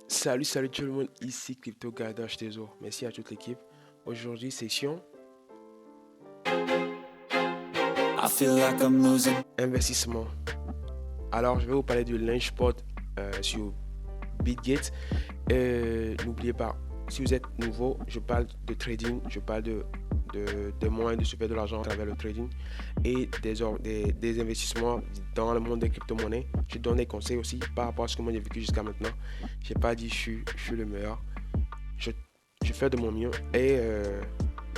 Salut tout le monde, ici Crypto Garage Trésor. Merci à toute l'équipe. Aujourd'hui, session I feel like I'm losing. investissement. Alors, je vais vous parler du Lynchpod sur Bitgate. N'oubliez pas, si vous êtes nouveau, je parle de trading, je parle de moyens de se faire de l'argent à travers le trading et des investissements dans le monde des crypto-monnaies. Je donne des conseils aussi par rapport à ce que moi j'ai vécu jusqu'à maintenant. Je n'ai pas dit je suis le meilleur. Je, je fais de mon mieux et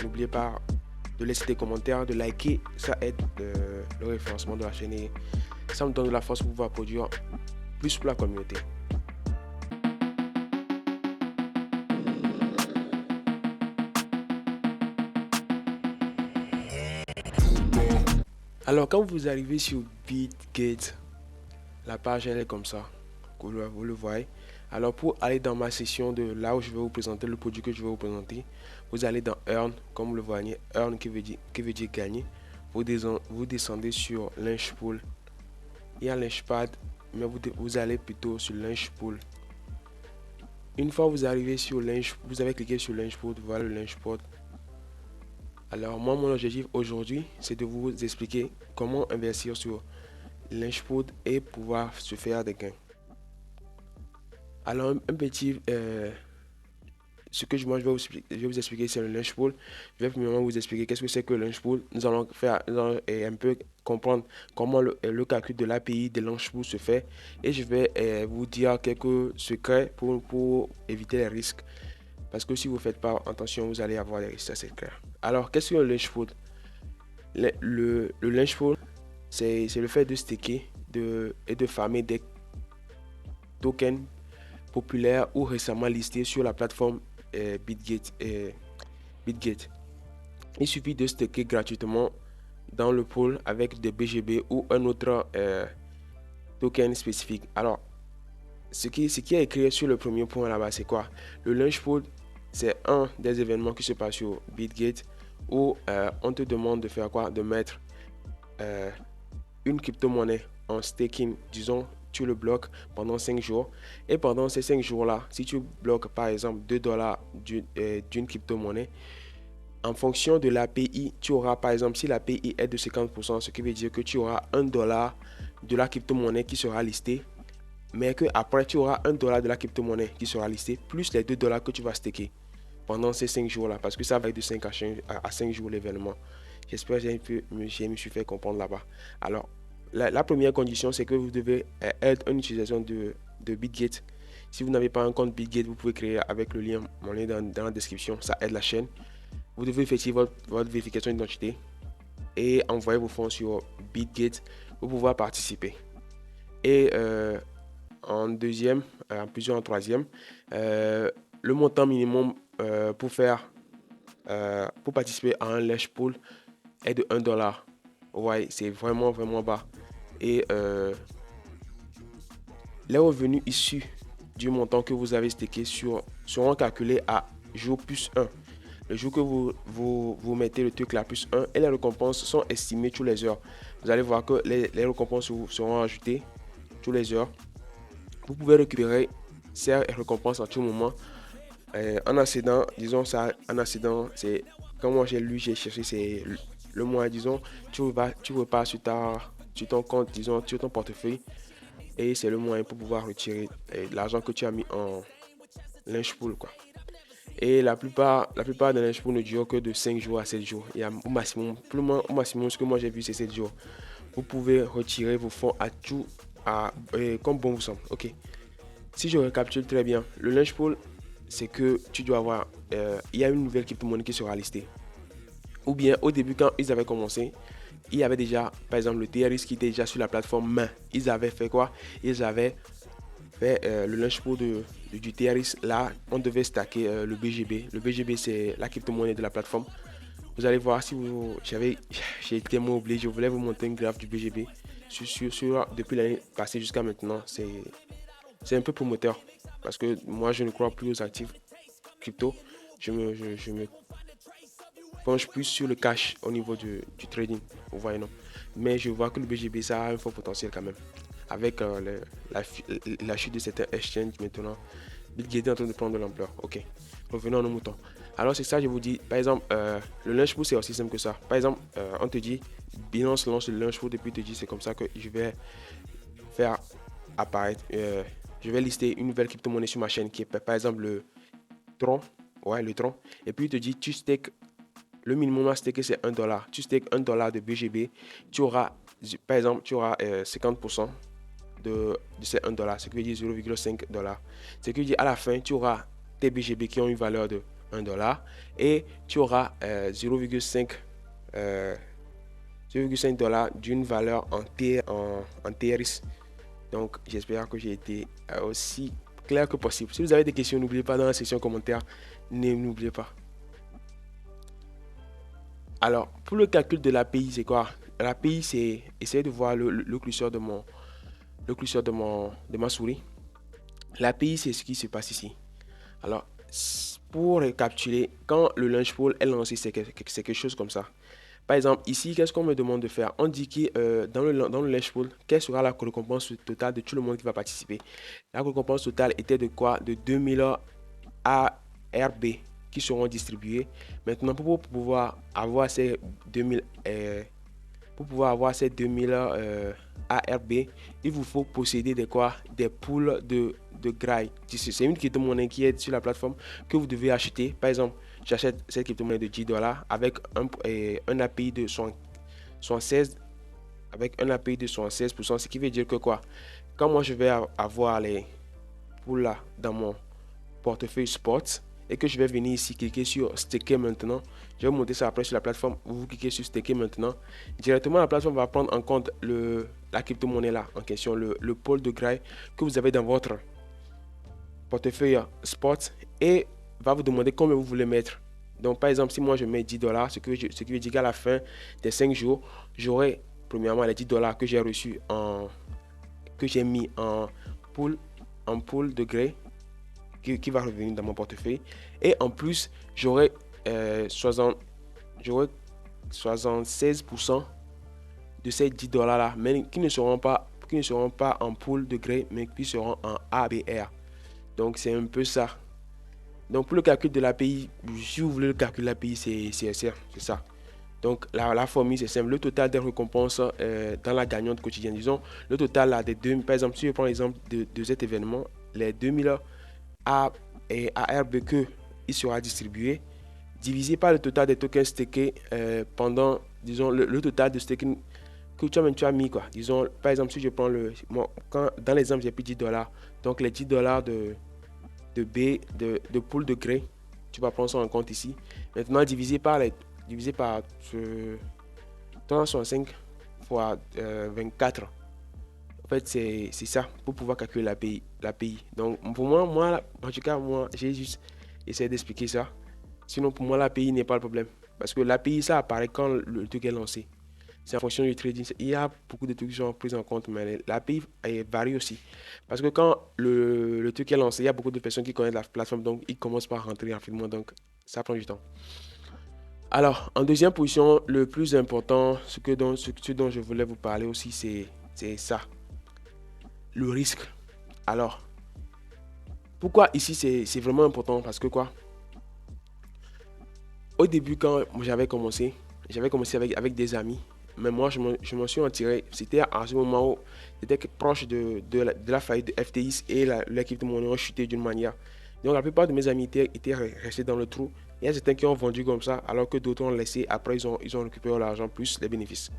n'oubliez pas de laisser des commentaires, de liker, ça aide le référencement de la chaîne et ça me donne de la force pour pouvoir produire plus pour la communauté. Alors quand vous arrivez sur Bitgate, la page elle est comme ça, vous le voyez. Alors pour aller dans ma session de là où je vais vous présenter le produit que je vais vous présenter, vous allez dans Earn, comme vous le voyez, Earn qui veut dire gagner. Vous descendez sur Lynchpool. Il y a Lynchpad, mais vous allez plutôt sur Lynchpool. Une fois vous arrivez sur Lynchpool, vous avez cliqué sur Lynchpool, voilà le Lynchpod. Alors moi mon objectif aujourd'hui c'est de vous expliquer comment investir sur Lynchpod et pouvoir se faire des gains. Alors un petit ce que moi je vais vous expliquer c'est le Lynchpool. Je vais premièrement vous expliquer qu'est-ce que c'est que le Lynchpool. Nous allons un peu comprendre comment le calcul de l'API de Lynchpool se fait et je vais vous dire quelques secrets pour éviter les risques. Parce que si vous ne faites pas attention, vous allez avoir des risques, ça c'est clair. Alors, qu'est-ce que le Lynchpool? Le Lynchpool, c'est le fait de staker et de farmer des tokens populaires ou récemment listés sur la plateforme Bitgate. Bitgate. Il suffit de staker gratuitement dans le pool avec des BGB ou un autre token spécifique. Alors, ce qui est écrit sur le premier point là-bas, c'est quoi? Le Lynchpool, c'est un des événements qui se passe sur Bitgate où on te demande de faire quoi? De mettre une crypto-monnaie en staking, disons, tu le bloques pendant 5 jours. Et pendant ces 5 jours-là, si tu bloques par exemple 2 dollars d'une crypto-monnaie, en fonction de l'API, tu auras par exemple, si l'API est de 50%, ce qui veut dire que tu auras 1 dollar de la crypto-monnaie qui sera listée, mais que après tu auras 1 dollar de la crypto-monnaie qui sera listée, plus les 2 dollars que tu vas staker pendant ces 5 jours-là, parce que ça va être de 5 à 5 jours l'événement. J'espère que je me suis fait comprendre là-bas. Alors, la première condition, c'est que vous devez être une utilisation de Bitgate. Si vous n'avez pas un compte Bitgate, vous pouvez créer avec le lien, mon lien dans la description, ça aide la chaîne. Vous devez effectuer votre vérification d'identité et envoyer vos fonds sur Bitgate pour pouvoir participer. Et en deuxième, en plus en troisième, le montant minimum pour participer à un Lynchpool est de 1 dollar. Ouais, c'est vraiment bas. Et les revenus issus du montant que vous avez staké seront calculés à jour plus 1. Le jour que vous mettez le truc là plus 1 et les récompenses sont estimées tous les heures. Vous allez voir que les récompenses seront ajoutées tous les heures. Vous pouvez récupérer ces récompenses à tout moment. En accédant, disons ça, en accédant, c'est comme moi j'ai cherché, c'est le mois, disons, tu repars sur ton compte, disons, sur ton portefeuille, et c'est le moyen pour pouvoir retirer l'argent que tu as mis en Lynchpool, quoi. Et la plupart des Lynchpool ne durent que de 5 jours à 7 jours. Il y a au maximum, au maximum, ce que moi j'ai vu, c'est 7 jours. Vous pouvez retirer vos fonds comme bon vous semble. Ok. Si je récapitule très bien, le Lynchpool, c'est que tu dois avoir, il y a une nouvelle crypto-monnaie qui sera listée. Ou bien au début quand ils avaient commencé, il y avait déjà, par exemple, le TRX qui était déjà sur la plateforme main. Ils avaient fait quoi? Ils avaient fait le Lynchpool du TRX. Là, on devait stacker le BGB. Le BGB, c'est la crypto-monnaie de la plateforme. Vous allez voir si j'ai été oublié, je voulais vous montrer une graphe du BGB. Depuis l'année passée jusqu'à maintenant, c'est un peu promoteur. Parce que moi, je ne crois plus aux actifs crypto. Je me penche plus sur le cash au niveau du trading. Vous voyez, non? Mais je vois que le BGB, ça a un fort potentiel quand même. Avec la chute de certains exchanges maintenant, Bitget est en train de prendre de l'ampleur. Ok. Revenons à nos moutons. Alors c'est ça, je vous dis. Par exemple, le lunch pool, c'est aussi simple que ça. Par exemple, on te dit, Binance lance le lunch pool et puis te dit, c'est comme ça que je vais faire apparaître. Je vais lister une nouvelle crypto-monnaie sur ma chaîne qui est par exemple le Tron. Ouais, le Tron. Et puis il te dit, tu stakes. Le minimum à staker, c'est $1. Tu stakes $1 de BGB. Tu auras, par exemple, tu auras 50% de ces $1, ce qui veut dire 0,5 $. Ce qui veut dire à la fin, tu auras tes BGB qui ont une valeur de $1 et tu auras 0,5 $ d'une valeur en TRX. Donc, j'espère que j'ai été aussi clair que possible. Si vous avez des questions, n'oubliez pas dans la section commentaire. N'oubliez pas. Alors, pour le calcul de l'API, c'est quoi? L'API, c'est essayer de voir le curseur de ma souris. L'API, c'est ce qui se passe ici. Alors, pour récapituler, quand le launch pool est lancé, c'est quelque chose comme ça. Par exemple, ici, qu'est-ce qu'on me demande de faire? On dit que dans le launch pool, quelle sera la récompense totale de tout le monde qui va participer? La récompense totale était de quoi? De 2000 ARB qui seront distribués. Maintenant, pour pouvoir avoir ces 2000 ARB, il vous faut posséder des pools de Grai. C'est une crypto-monnaie qui est sur la plateforme que vous devez acheter. Par exemple, j'achète cette crypto-monnaie de $10 avec un API de 76, avec un API de 76%, ce qui veut dire que quoi? Quand moi je vais avoir les pools là dans mon portefeuille spot et que je vais venir ici cliquer sur staker maintenant, je vais monter ça après sur la plateforme. Vous cliquez sur staker maintenant, directement la plateforme va prendre en compte la crypto-monnaie là en question, le pool de Grai que vous avez dans votre portefeuille spot et va vous demander combien vous voulez mettre. Donc par exemple, si moi je mets $10, ce qui veut dire qu'à la fin des 5 jours, j'aurai premièrement les $10 que j'ai reçus que j'ai mis en pool de Grai qui va revenir dans mon portefeuille. Et en plus, j'aurai 76% de ces $10 là, mais qui ne seront pas en pool de Grai, mais qui seront en ABR. Donc c'est un peu ça. Donc pour le calcul de l'API, si vous voulez le calcul de l'API, c'est ça. Donc la formule c'est simple. Le total des récompenses dans la gagnante quotidienne, disons, le total là, des deux, par exemple, si je prends l'exemple de cet événement, les 2000 ARB que il sera distribué, divisé par le total des tokens stakés pendant, disons, le total de staking que tu as mis, quoi. Disons, par exemple, si je prends dans l'exemple, j'ai pris $10, donc les $10 de pool de Grai, tu vas prendre ça en compte ici. Maintenant, divisé par 365 fois 24. En fait, c'est ça pour pouvoir calculer l'API. Donc, pour moi, en tout cas, moi, j'ai juste essayé d'expliquer ça. Sinon, pour moi, l'API n'est pas le problème. Parce que l'API, ça apparaît quand le truc est lancé. C'est en fonction du trading. Il y a beaucoup de trucs qui sont pris en compte, mais l'API varie aussi. Parce que quand le truc est lancé, il y a beaucoup de personnes qui connaissent la plateforme, donc ils commencent par rentrer rapidement. Donc, ça prend du temps. Alors, en deuxième position, le plus important, ce dont je voulais vous parler aussi, c'est ça. Le risque. Alors, pourquoi ici c'est vraiment important? Parce que quoi? Au début, quand j'avais commencé avec des amis. Mais moi, je m'en suis retiré. C'était à ce moment où c'était proche de la faillite de FTX et l'équipe de monnaie ont chuté d'une manière. Donc, la plupart de mes amis étaient restés dans le trou. Il y a certains qui ont vendu comme ça, alors que d'autres ont laissé. Après, ils ont récupéré l'argent plus les bénéfices.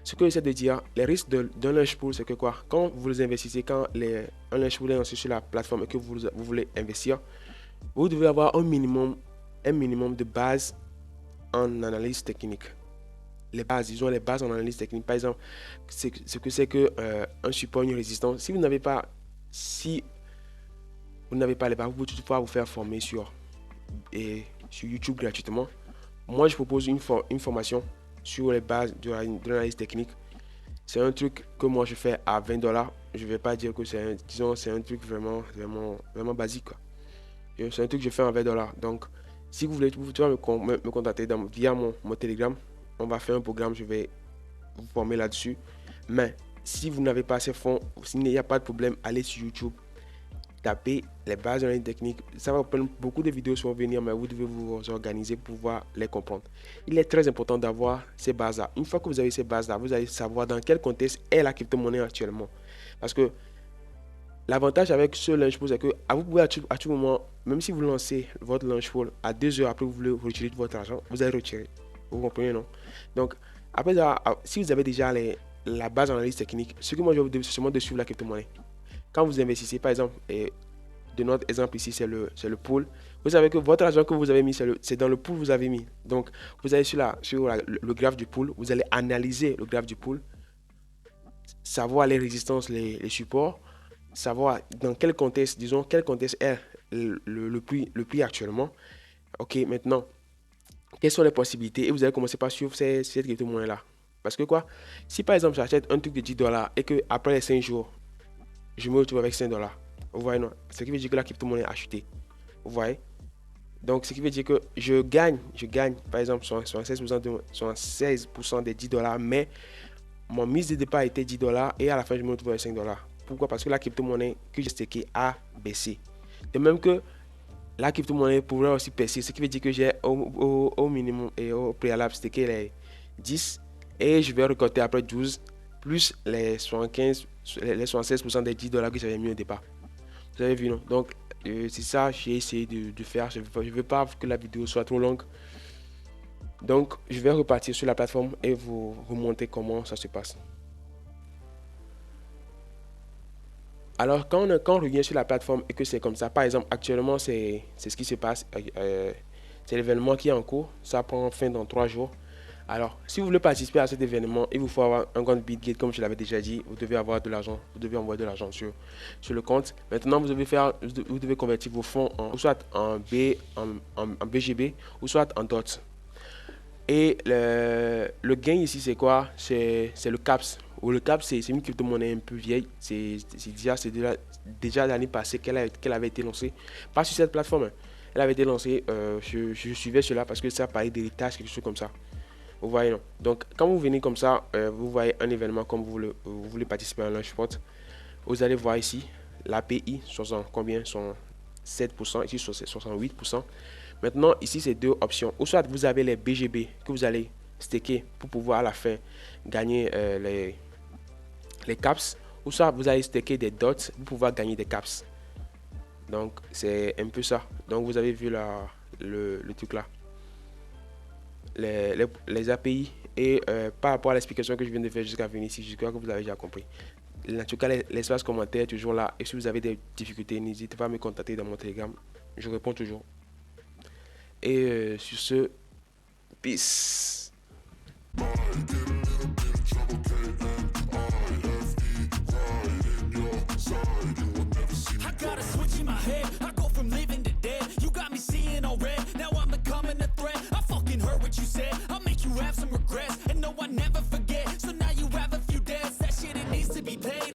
Ce que j'essaie de dire, les risques d'un launch pool, c'est que quoi? Quand vous investissez, quand un launch pool est lancé sur la plateforme et que vous voulez investir, vous devez avoir un minimum de base en analyse technique. Les bases en analyse technique. Par exemple, ce que c'est que un support, une résistance. Si vous n'avez pas les bases, vous pouvez toutefois vous faire former sur YouTube gratuitement. Moi, je propose une formation sur les bases de l'analyse technique. C'est un truc que moi je fais à $20. Je ne vais pas dire que c'est un truc vraiment basique, quoi. C'est un truc que je fais à $20. Donc, si vous voulez, vous pouvez me contacter via mon Telegram. On va faire un programme, je vais vous former là-dessus. Mais si vous n'avez pas ces fonds, s'il n'y a pas de problème, allez sur YouTube. tapez les bases de la technique. Ça va prendre beaucoup de vidéos sur venir, mais vous devez vous organiser pour pouvoir les comprendre. Il est très important d'avoir ces bases-là. Une fois que vous avez ces bases-là, vous allez savoir dans quel contexte est la crypto-monnaie actuellement. Parce que l'avantage avec ce launch pool, c'est que vous pouvez à tout moment, même si vous lancez votre launch pool à 2 heures après vous voulez retirer votre argent, vous allez retirer. Vous comprenez, non? Donc, après ça, si vous avez déjà la base d'analyse technique, ce que moi je vais vous dire, c'est seulement de suivre la crypto-monnaie. Quand vous investissez, par exemple, et de notre exemple ici, c'est le pool. Vous savez que votre argent que vous avez mis, c'est dans le pool que vous avez mis. Donc, vous allez sur le graphe du pool, vous allez analyser le graphe du pool, savoir les résistances, les supports, savoir dans quel contexte, disons, quel contexte est le prix actuellement. Ok, maintenant, quelles sont les possibilités? Et vous allez commencer par suivre cette crypto-monnaie-là. Parce que quoi? Si par exemple, j'achète un truc de $10 et que après les 5 jours, je me retrouve avec $5. Vous voyez, non? Ce qui veut dire que la crypto-monnaie a acheté. Vous voyez? Donc, ce qui veut dire que je gagne par exemple, 76% des $10, mais mon mise de départ était $10 et à la fin, je me retrouve avec $5. Pourquoi? Parce que la crypto-monnaie que j'ai stacké a baissé. De même que la crypto-monnaie pourrait aussi baisser, ce qui veut dire que j'ai au minimum et au préalable stacké les 10 et je vais récolter après 12 plus les 76% des $10 que j'avais mis au départ. Vous avez vu, non? Donc, c'est ça que j'ai essayé de faire. Je ne veux pas que la vidéo soit trop longue. Donc, je vais repartir sur la plateforme et vous montrer comment ça se passe. Alors, quand on revient sur la plateforme et que c'est comme ça, par exemple, actuellement, c'est ce qui se passe. C'est l'événement qui est en cours. Ça prend fin dans 3 jours. Alors, si vous voulez participer à cet événement, il vous faut avoir un compte Bitget, comme je l'avais déjà dit. Vous devez avoir de l'argent. Vous devez envoyer de l'argent sur le compte. Maintenant, vous devez convertir vos fonds soit en BGB ou soit en DOT. Et le gain ici, c'est quoi? C'est le CAPS. Ou le CAPS, c'est une crypto-monnaie un peu vieille. C'est déjà l'année passée qu'elle avait été lancée. Pas sur cette plateforme. Elle avait été lancée. Je suivais cela parce que ça parlait d'héritage, quelque chose comme ça. Vous voyez, non? Donc, quand vous venez comme ça, vous voyez un événement comme vous voulez participer à un launchpad. Vous allez voir ici, l'API, combien sont 7%, ici 68%. Maintenant, ici, c'est deux options. Ou soit vous avez les BGB que vous allez staker pour pouvoir à la fin gagner les caps. Ou soit vous allez staker des dots pour pouvoir gagner des caps. Donc, c'est un peu ça. Donc, vous avez vu le truc là. Les API et par rapport à l'explication que je viens de faire jusqu'à venir ici, je crois que vous avez déjà compris. En tout cas, l'espace commentaire est toujours là. Et si vous avez des difficultés, n'hésitez pas à me contacter dans mon Telegram. Je réponds toujours. Et sur ce, peace. I got a switch in my head.